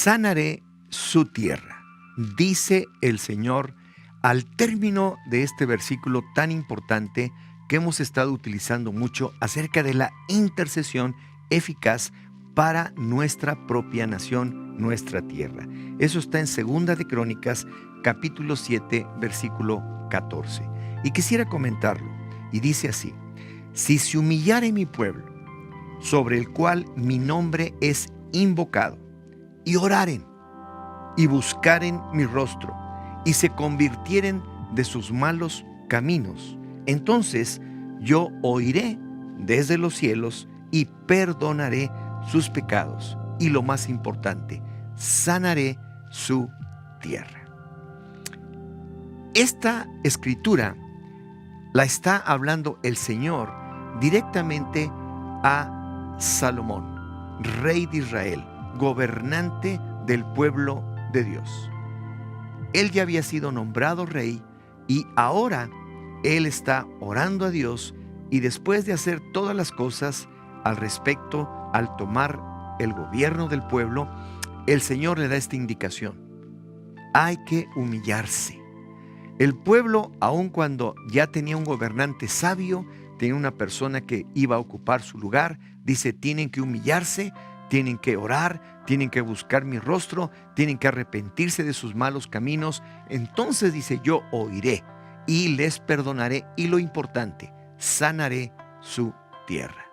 sanaré su tierra, dice el Señor al término de este versículo tan importante que hemos estado utilizando mucho acerca de la intercesión eficaz para nuestra propia nación, nuestra tierra. Eso está en 2 de Crónicas, capítulo 7, versículo 14. Y quisiera comentarlo, y dice así: si se humillare mi pueblo, sobre el cual mi nombre es invocado, y oraren, y buscaren mi rostro, y se convirtieren de sus malos caminos, entonces yo oiré desde los cielos y perdonaré sus pecados. Y lo más importante, sanaré su tierra. Esta escritura la está hablando el Señor directamente a Salomón, rey de Israel, gobernante del pueblo de Dios. Él ya había sido nombrado rey y ahora él está orando a Dios, y después de hacer todas las cosas al respecto, al tomar el gobierno del pueblo, el Señor le da esta indicación: hay que humillarse. El pueblo, aun cuando ya tenía un gobernante sabio, tenía una persona que iba a ocupar su lugar, dice: tienen que humillarse, tienen que orar, tienen que buscar mi rostro, tienen que arrepentirse de sus malos caminos. Entonces dice: yo oiré y les perdonaré, y lo importante, sanaré su tierra.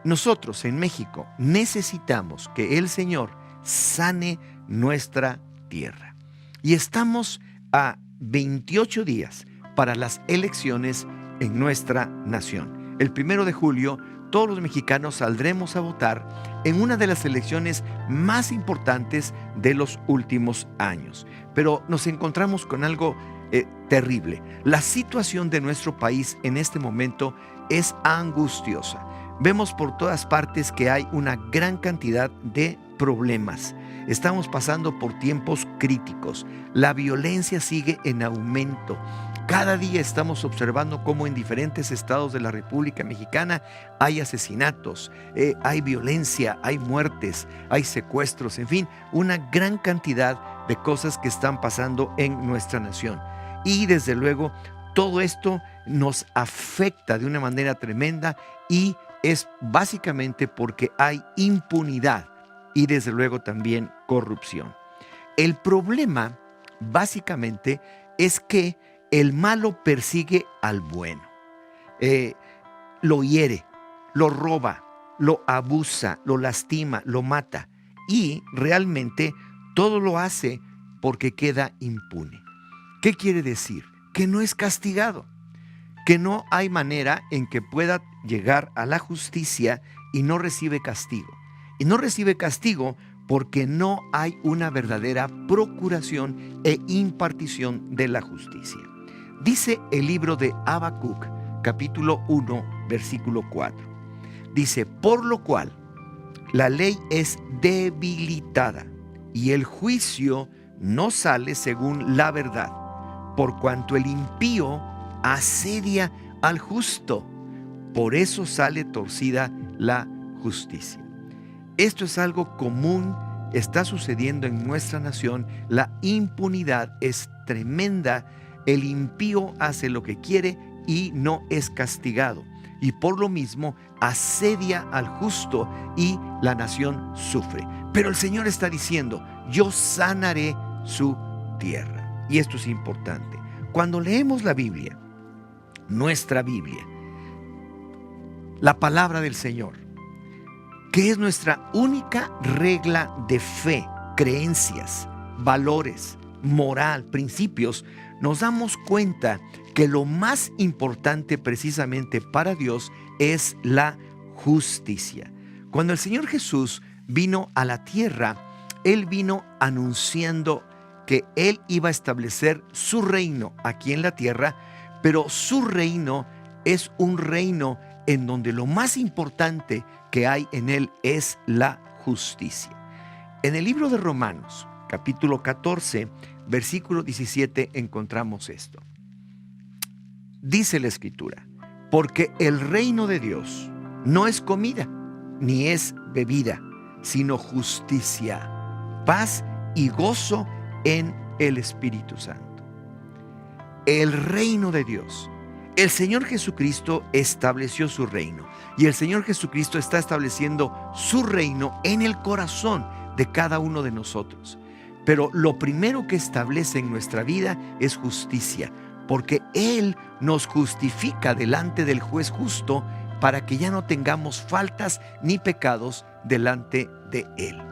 Nosotros en México necesitamos que el Señor sane nuestra tierra. Y estamos a 28 días para las elecciones en nuestra nación. El 1 de julio, todos los mexicanos saldremos a votar en una de las elecciones más importantes de los últimos años. Pero nos encontramos con algo terrible. La situación de nuestro país en este momento es angustiosa. Vemos por todas partes que hay una gran cantidad de problemas. Estamos pasando por tiempos críticos. La violencia sigue en aumento. Cada día estamos observando cómo en diferentes estados de la República Mexicana hay asesinatos, hay violencia, hay muertes, hay secuestros, en fin, una gran cantidad de cosas que están pasando en nuestra nación. Y desde luego, todo esto nos afecta de una manera tremenda, y es básicamente porque hay impunidad y desde luego también corrupción. El problema básicamente es que el malo persigue al bueno, lo hiere, lo roba, lo abusa, lo lastima, lo mata, y realmente todo lo hace porque queda impune. ¿Qué quiere decir? Que no es castigado, que no hay manera en que pueda llegar a la justicia y no recibe castigo. Y no recibe castigo porque no hay una verdadera procuración e impartición de la justicia. Dice el libro de Habacuc, capítulo 1, versículo 4. Dice: por lo cual la ley es debilitada y el juicio no sale según la verdad, por cuanto el impío asedia al justo, por eso sale torcida la justicia. Esto es algo común, está sucediendo en nuestra nación. La impunidad es tremenda. El impío hace lo que quiere y no es castigado, y por lo mismo asedia al justo y la nación sufre. Pero el Señor está diciendo: yo sanaré su tierra. Y esto es importante. Cuando leemos la Biblia, nuestra Biblia, la palabra del Señor, que es nuestra única regla de fe, creencias, valores, moral, principios, nos damos cuenta que lo más importante precisamente para Dios es la justicia. Cuando el Señor Jesús vino a la tierra, Él vino anunciando que Él iba a establecer su reino aquí en la tierra, pero su reino es un reino en donde lo más importante que hay en él es la justicia. En el libro de Romanos, capítulo 14, versículo 17, encontramos esto. Dice la Escritura: porque el reino de Dios no es comida, ni es bebida, sino justicia, paz y gozo en el Espíritu Santo. El reino de Dios. El Señor Jesucristo estableció su reino y el Señor Jesucristo está estableciendo su reino en el corazón de cada uno de nosotros. Pero lo primero que establece en nuestra vida es justicia, porque Él nos justifica delante del juez justo para que ya no tengamos faltas ni pecados delante de Él.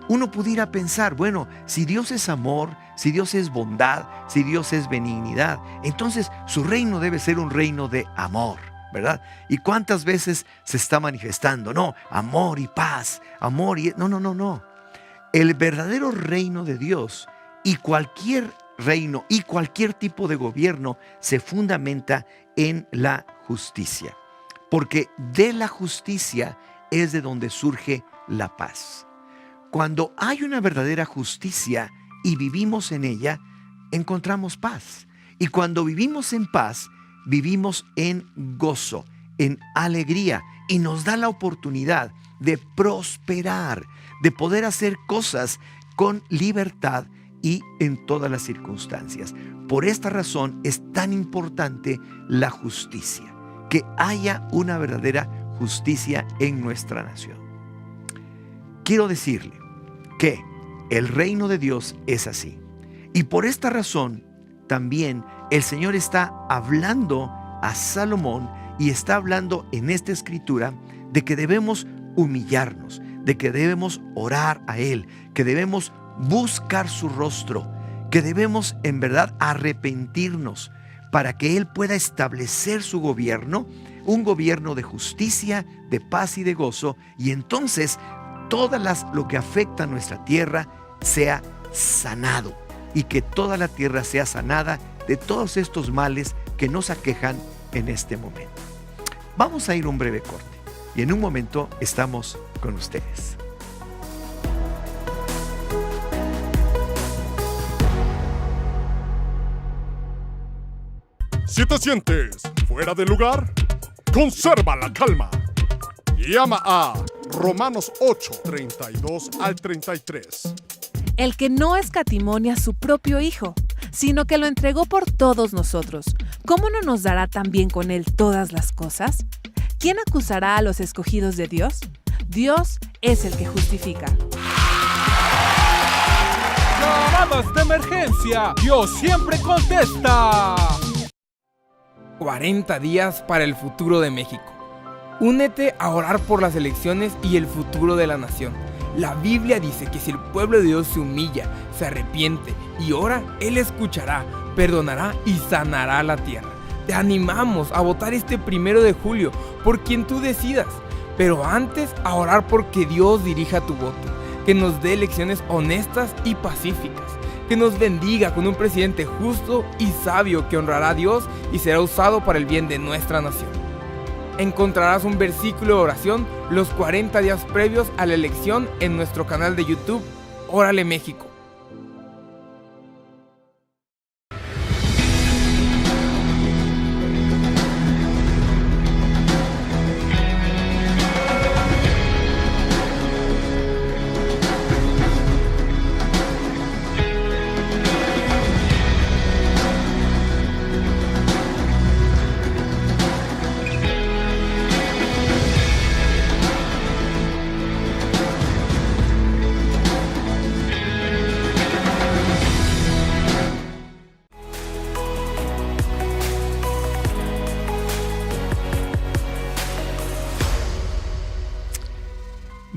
Uno pudiera pensar, bueno, si Dios es amor, si Dios es bondad, si Dios es benignidad, entonces su reino debe ser un reino de amor, ¿verdad? ¿Y cuántas veces se está manifestando? No, amor y paz, amor y... No. El verdadero reino de Dios y cualquier reino y cualquier tipo de gobierno se fundamenta en la justicia, porque de la justicia es de donde surge la paz. Cuando hay una verdadera justicia y vivimos en ella, encontramos paz. Y cuando vivimos en paz, vivimos en gozo, en alegría, y nos da la oportunidad de prosperar, de poder hacer cosas con libertad y en todas las circunstancias. Por esta razón es tan importante la justicia, que haya una verdadera justicia en nuestra nación. Quiero decirle que el reino de Dios es así. Y por esta razón también el Señor está hablando a Salomón y está hablando en esta escritura de que debemos humillarnos, de que debemos orar a Él, que debemos buscar su rostro, que debemos en verdad arrepentirnos para que Él pueda establecer su gobierno, un gobierno de justicia, de paz y de gozo, y entonces lo que afecta a nuestra tierra sea sanado y que toda la tierra sea sanada de todos estos males que nos aquejan en este momento. Vamos a ir a un breve corte y en un momento estamos con ustedes. Si te sientes fuera de lugar, conserva la calma. Llama a Romanos 8, 32 al 33. El que no escatimó a su propio Hijo, sino que lo entregó por todos nosotros, ¿cómo no nos dará también con Él todas las cosas? ¿Quién acusará a los escogidos de Dios? Dios es el que justifica. ¡Llamadas de emergencia! ¡Dios siempre contesta! 40 días para el futuro de México. Únete a orar por las elecciones y el futuro de la nación. La Biblia dice que si el pueblo de Dios se humilla, se arrepiente y ora, Él escuchará, perdonará y sanará la tierra. Te animamos a votar este 1 de julio por quien tú decidas, pero antes a orar porque Dios dirija tu voto, que nos dé elecciones honestas y pacíficas, que nos bendiga con un presidente justo y sabio que honrará a Dios y será usado para el bien de nuestra nación. Encontrarás un versículo de oración los 40 días previos a la elección en nuestro canal de YouTube, Órale México.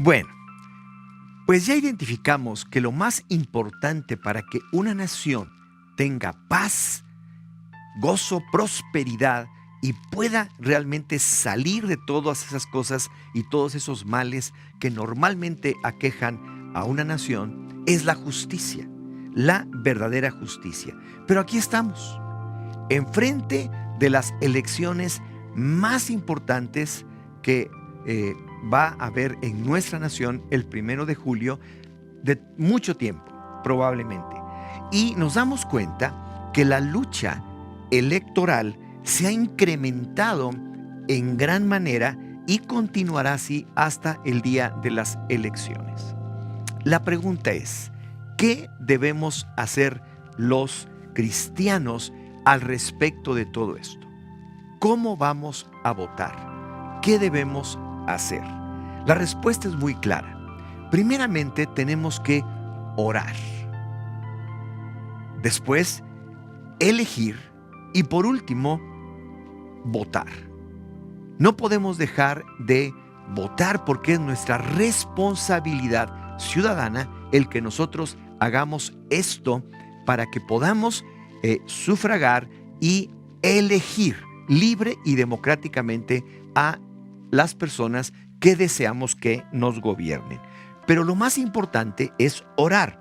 Bueno, pues ya identificamos que lo más importante para que una nación tenga paz, gozo, prosperidad y pueda realmente salir de todas esas cosas y todos esos males que normalmente aquejan a una nación es la justicia, la verdadera justicia. Pero aquí estamos, enfrente de las elecciones más importantes que va a haber en nuestra nación el 1 de julio de mucho tiempo, probablemente. Y nos damos cuenta que la lucha electoral se ha incrementado en gran manera y continuará así hasta el día de las elecciones. la pregunta es, ¿qué debemos hacer los cristianos al respecto de todo esto? ¿Cómo vamos a votar? ¿Qué debemos hacer? La respuesta es muy clara. Primeramente tenemos que orar. Después, elegir. Y por último, votar. No podemos dejar de votar porque es nuestra responsabilidad ciudadana el que nosotros hagamos esto para que podamos sufragar y elegir libre y democráticamente a las personas que deseamos que nos gobiernen. Pero lo más importante es orar,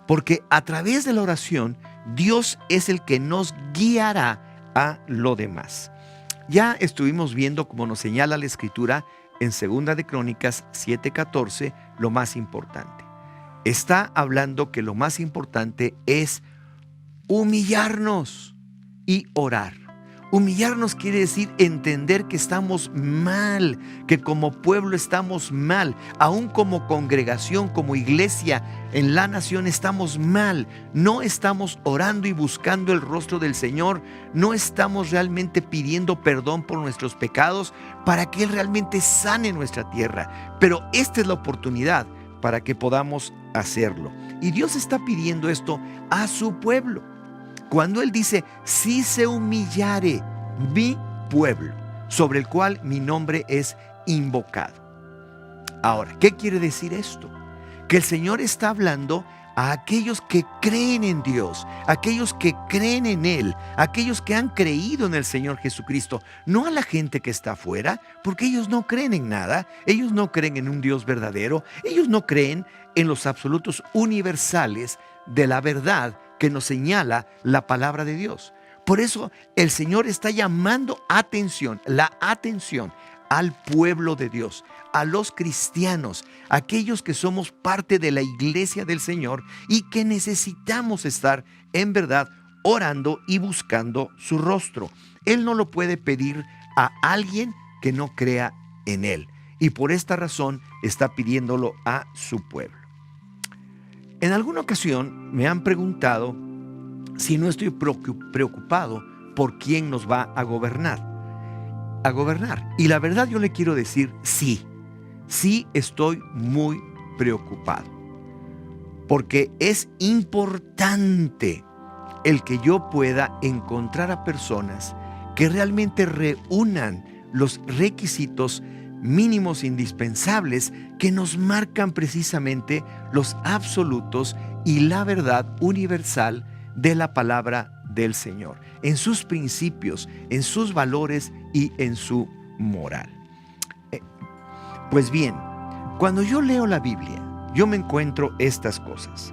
porque a través de la oración Dios es el que nos guiará a lo demás. Ya estuvimos viendo, como nos señala la Escritura en 2 de Crónicas 7:14, lo más importante. Está hablando que lo más importante es humillarnos y orar. Humillarnos quiere decir entender que estamos mal, que como pueblo estamos mal, aún como congregación, como iglesia en la nación estamos mal. No estamos orando y buscando el rostro del Señor, no estamos realmente pidiendo perdón por nuestros pecados para que Él realmente sane nuestra tierra. Pero esta es la oportunidad para que podamos hacerlo. Y Dios está pidiendo esto a su pueblo. Cuando Él dice, si se humillare mi pueblo, sobre el cual mi nombre es invocado. Ahora, ¿qué quiere decir esto? Que el Señor está hablando a aquellos que creen en Dios, aquellos que creen en Él, aquellos que han creído en el Señor Jesucristo, no a la gente que está afuera, porque ellos no creen en nada, ellos no creen en un Dios verdadero, ellos no creen en los absolutos universales de la verdad que nos señala la palabra de Dios. Por eso el Señor está llamando la atención al pueblo de Dios, a los cristianos, aquellos que somos parte de la iglesia del Señor y que necesitamos estar en verdad orando y buscando su rostro. Él no lo puede pedir a alguien que no crea en Él, y por esta razón está pidiéndolo a su pueblo. En alguna ocasión me han preguntado si no estoy preocupado por quién nos va a gobernar. Y la verdad yo le quiero decir sí estoy muy preocupado. Porque es importante el que yo pueda encontrar a personas que realmente reúnan los requisitos mínimos indispensables que nos marcan precisamente los absolutos y la verdad universal de la palabra del Señor, en sus principios, en sus valores y en su moral. Pues bien, cuando yo leo la Biblia, yo me encuentro estas cosas.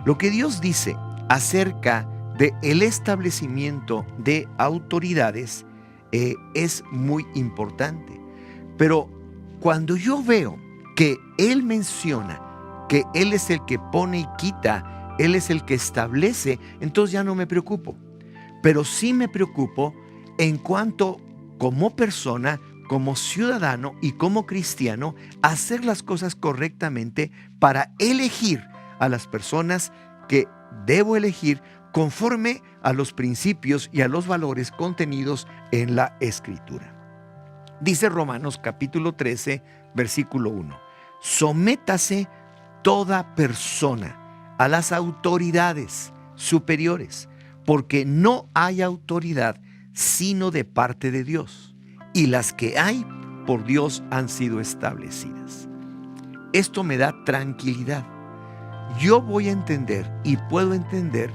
Lo que Dios dice acerca del establecimiento de autoridades es muy importante. Pero cuando yo veo que Él menciona que Él es el que pone y quita, Él es el que establece, entonces ya no me preocupo. Pero sí me preocupo en cuanto como persona, como ciudadano y como cristiano, hacer las cosas correctamente para elegir a las personas que debo elegir conforme a los principios y a los valores contenidos en la Escritura. Dice Romanos capítulo 13, versículo 1. Sométase toda persona a las autoridades superiores, porque no hay autoridad sino de parte de Dios, y las que hay por Dios han sido establecidas. Esto me da tranquilidad. Yo voy a entender y puedo entender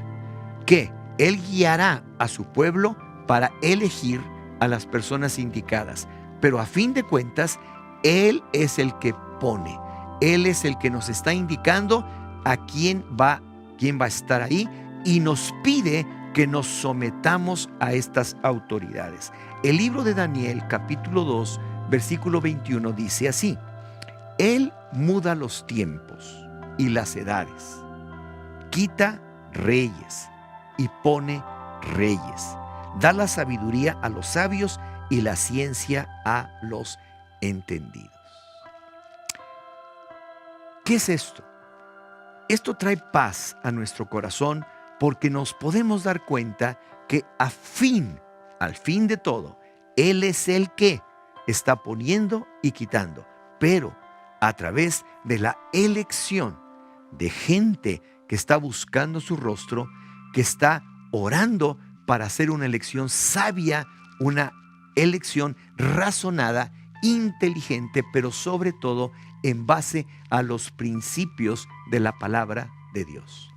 que Él guiará a su pueblo para elegir a las personas indicadas. Pero a fin de cuentas, Él es el que pone. Él es el que nos está indicando a quién va a estar ahí y nos pide que nos sometamos a estas autoridades. El libro de Daniel, capítulo 2, versículo 21, dice así: Él muda los tiempos y las edades, quita reyes y pone reyes, da la sabiduría a los sabios y la ciencia a los entendidos. ¿Qué es esto? Esto trae paz a nuestro corazón porque nos podemos dar cuenta que al fin de todo, Él es el que está poniendo y quitando, pero a través de la elección de gente que está buscando su rostro, que está orando para hacer una elección sabia, una elección razonada, inteligente, pero sobre todo en base a los principios de la palabra de Dios.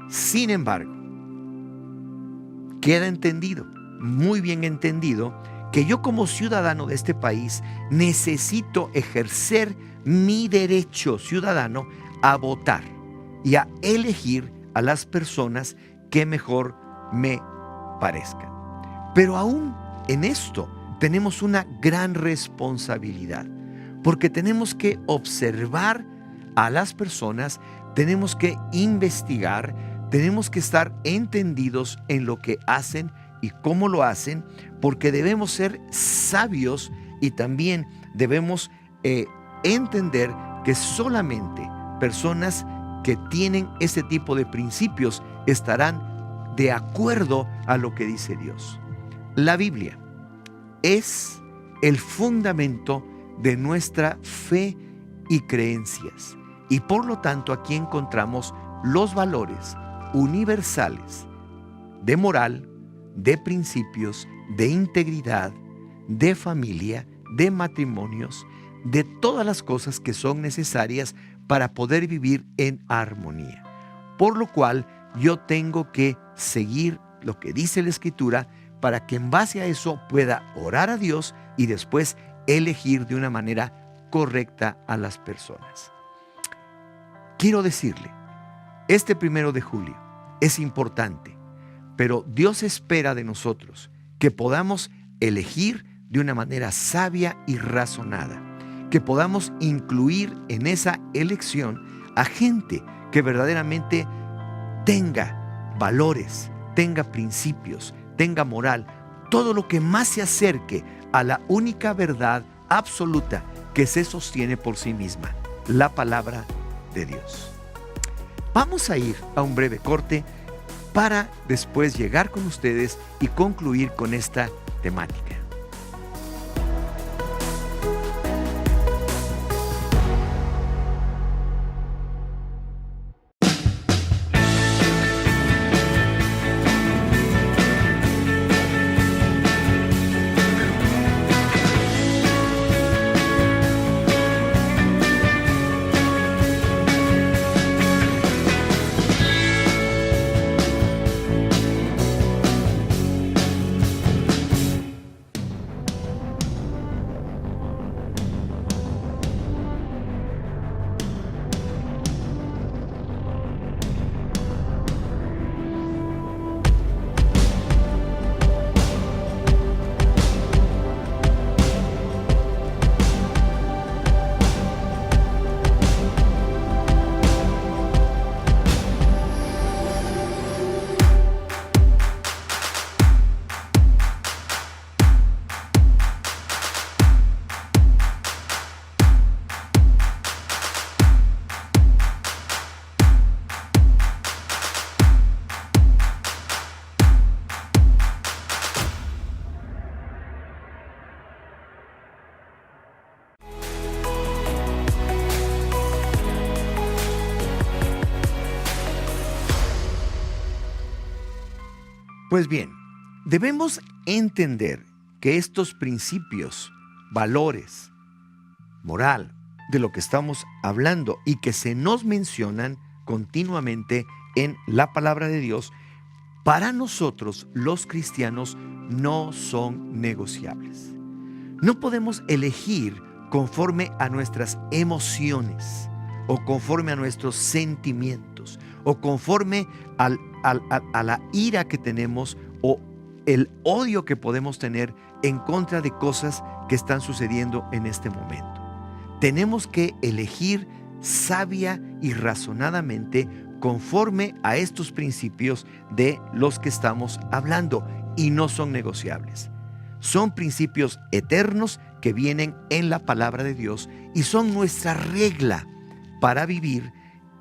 Sin embargo, queda entendido, muy bien entendido, que yo como ciudadano de este país necesito ejercer mi derecho ciudadano a votar y a elegir a las personas que mejor me parezcan. Pero aún en esto tenemos una gran responsabilidad, porque tenemos que observar a las personas, tenemos que investigar, tenemos que estar entendidos en lo que hacen y cómo lo hacen, porque debemos ser sabios y también debemos entender que solamente personas que tienen ese tipo de principios estarán de acuerdo a lo que dice Dios. La Biblia es el fundamento de nuestra fe y creencias, y por lo tanto aquí encontramos los valores universales de moral, de principios, de integridad, de familia, de matrimonios, de todas las cosas que son necesarias para poder vivir en armonía. Por lo cual yo tengo que seguir lo que dice la Escritura para que en base a eso pueda orar a Dios y después elegir de una manera correcta a las personas. Quiero decirle, este 1 de julio es importante, pero Dios espera de nosotros que podamos elegir de una manera sabia y razonada, que podamos incluir en esa elección a gente que verdaderamente tenga valores, tenga principios, tenga moral, todo lo que más se acerque a la única verdad absoluta que se sostiene por sí misma, la palabra de Dios. Vamos a ir a un breve corte para después llegar con ustedes y concluir con esta temática. Pues bien, debemos entender que estos principios, valores, moral, de lo que estamos hablando y que se nos mencionan continuamente en la palabra de Dios, para nosotros los cristianos no son negociables. No podemos elegir conforme a nuestras emociones o conforme a nuestros sentimientos o conforme a la ira que tenemos o el odio que podemos tener en contra de cosas que están sucediendo en este momento. Tenemos que elegir sabia y razonadamente conforme a estos principios de los que estamos hablando y no son negociables. Son principios eternos que vienen en la palabra de Dios y son nuestra regla para vivir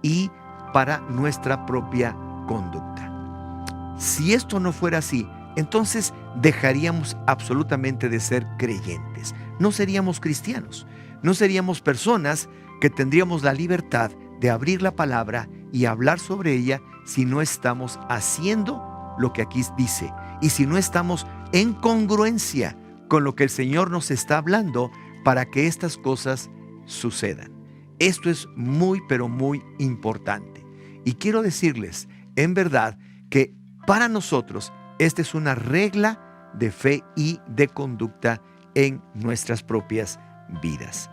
y para nuestra propia conducta. Si esto no fuera así, entonces dejaríamos absolutamente de ser creyentes. No seríamos cristianos, no seríamos personas que tendríamos la libertad de abrir la palabra y hablar sobre ella si no estamos haciendo lo que aquí dice y si no estamos en congruencia con lo que el Señor nos está hablando para que estas cosas sucedan. Esto es muy, pero muy importante. Y quiero decirles, en verdad, que para nosotros esta es una regla de fe y de conducta en nuestras propias vidas.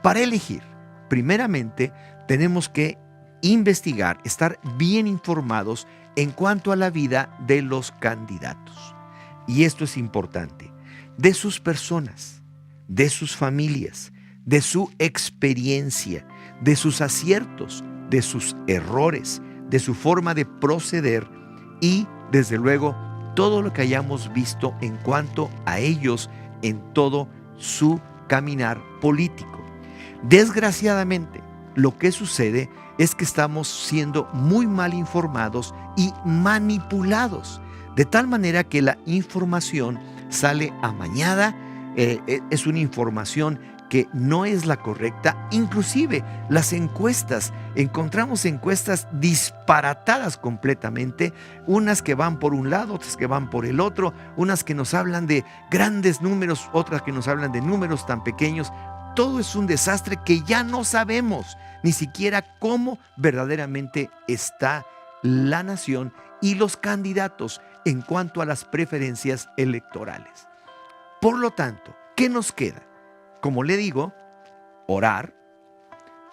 Para elegir, primeramente, tenemos que investigar, estar bien informados en cuanto a la vida de los candidatos. Y esto es importante, de sus personas, de sus familias, de su experiencia, de sus aciertos, de sus errores, de su forma de proceder y, desde luego, todo lo que hayamos visto en cuanto a ellos en todo su caminar político. Desgraciadamente, lo que sucede es que estamos siendo muy mal informados y manipulados, de tal manera que la información sale amañada, es una información que no es la correcta. Inclusive las encuestas, encontramos encuestas disparatadas completamente, unas que van por un lado, otras que van por el otro, unas que nos hablan de grandes números, otras que nos hablan de números tan pequeños. Todo es un desastre que ya no sabemos ni siquiera cómo verdaderamente está la nación y los candidatos en cuanto a las preferencias electorales. Por lo tanto, ¿qué nos queda? Como le digo, orar,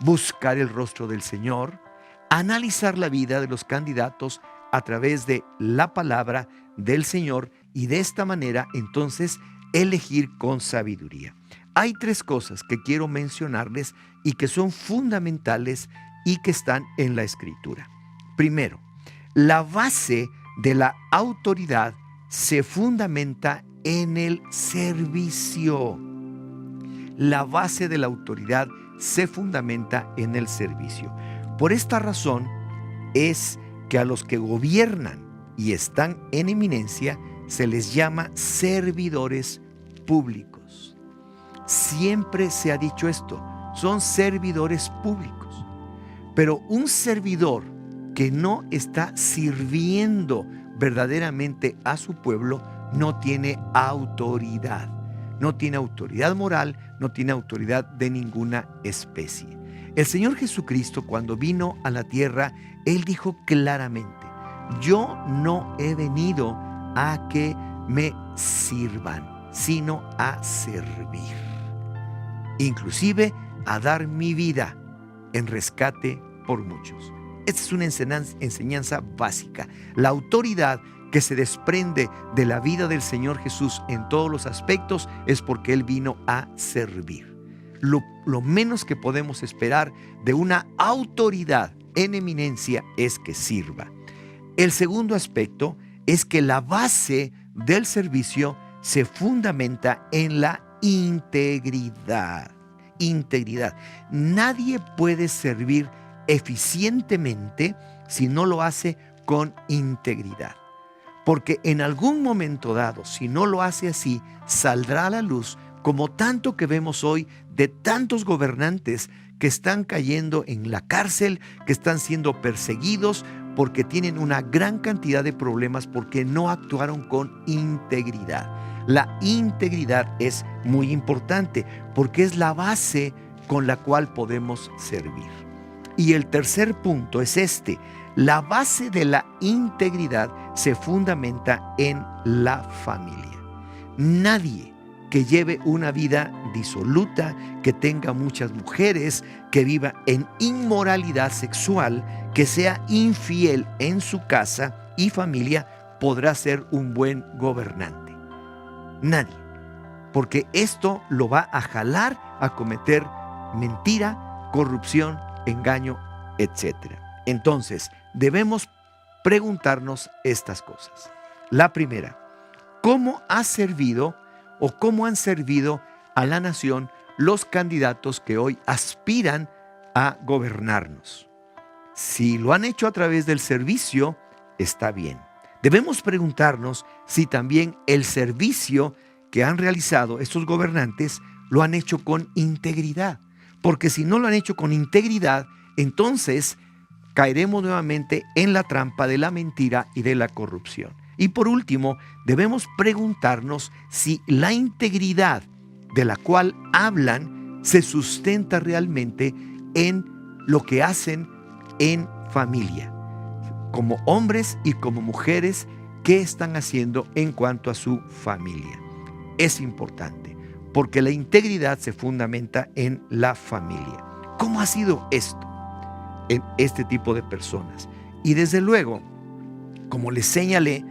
buscar el rostro del Señor, analizar la vida de los candidatos a través de la palabra del Señor y de esta manera entonces elegir con sabiduría. Hay tres cosas que quiero mencionarles y que son fundamentales y que están en la Escritura. Primero, la base de la autoridad se fundamenta en el servicio. La base de la autoridad se fundamenta en el servicio. Por esta razón es que a los que gobiernan y están en eminencia se les llama servidores públicos. Siempre se ha dicho esto, son servidores públicos. Pero un servidor que no está sirviendo verdaderamente a su pueblo no tiene autoridad. No tiene autoridad moral, no tiene autoridad de ninguna especie. El Señor Jesucristo, cuando vino a la tierra, Él dijo claramente: yo no he venido a que me sirvan, sino a servir. Inclusive a dar mi vida en rescate por muchos. Esta es una enseñanza básica. La autoridad que se desprende de la vida del Señor Jesús en todos los aspectos es porque Él vino a servir. Lo menos que podemos esperar de una autoridad en eminencia es que sirva. El segundo aspecto es que la base del servicio se fundamenta en la integridad. Integridad. Nadie puede servir eficientemente si no lo hace con integridad. Porque en algún momento dado, si no lo hace así, saldrá a la luz, como tanto que vemos hoy de tantos gobernantes que están cayendo en la cárcel, que están siendo perseguidos porque tienen una gran cantidad de problemas porque no actuaron con integridad. La integridad es muy importante porque es la base con la cual podemos servir. Y el tercer punto es este: la base de la integridad se fundamenta en la familia. Nadie que lleve una vida disoluta, que tenga muchas mujeres, que viva en inmoralidad sexual, que sea infiel en su casa y familia, podrá ser un buen gobernante. Nadie. Porque esto lo va a jalar a cometer mentira, corrupción, engaño, etc. Entonces, debemos preguntarnos estas cosas. La primera: ¿cómo ha servido o cómo han servido a la nación los candidatos que hoy aspiran a gobernarnos. Si lo han hecho a través del servicio, está bien. Debemos preguntarnos si también el servicio que han realizado estos gobernantes lo han hecho con integridad. Porque si no lo han hecho con integridad, entonces caeremos nuevamente en la trampa de la mentira y de la corrupción. Y por último, debemos preguntarnos si la integridad de la cual hablan se sustenta realmente en lo que hacen en familia, como hombres y como mujeres. ¿Qué están haciendo en cuanto a su familia? Es importante, porque la integridad se fundamenta en la familia. ¿Cómo ha sido esto en este tipo de personas? Y desde luego, como les señalé,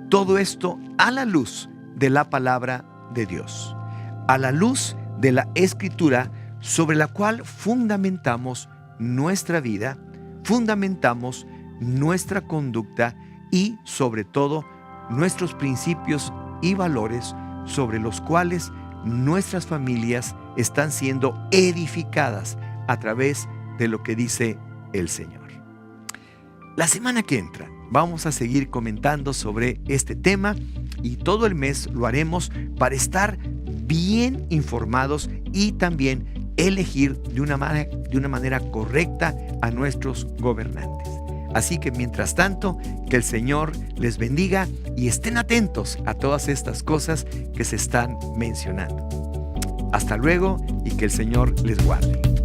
todo esto a la luz de la palabra de Dios, a la luz de la Escritura sobre la cual fundamentamos nuestra vida, fundamentamos nuestra conducta y sobre todo nuestros principios y valores sobre los cuales nuestras familias están siendo edificadas a través de lo que dice el Señor. La semana que entra vamos a seguir comentando sobre este tema y todo el mes lo haremos para estar bien informados y también elegir de una manera correcta a nuestros gobernantes. Así que mientras tanto, que el Señor les bendiga y estén atentos a todas estas cosas que se están mencionando. Hasta luego y que el Señor les guarde.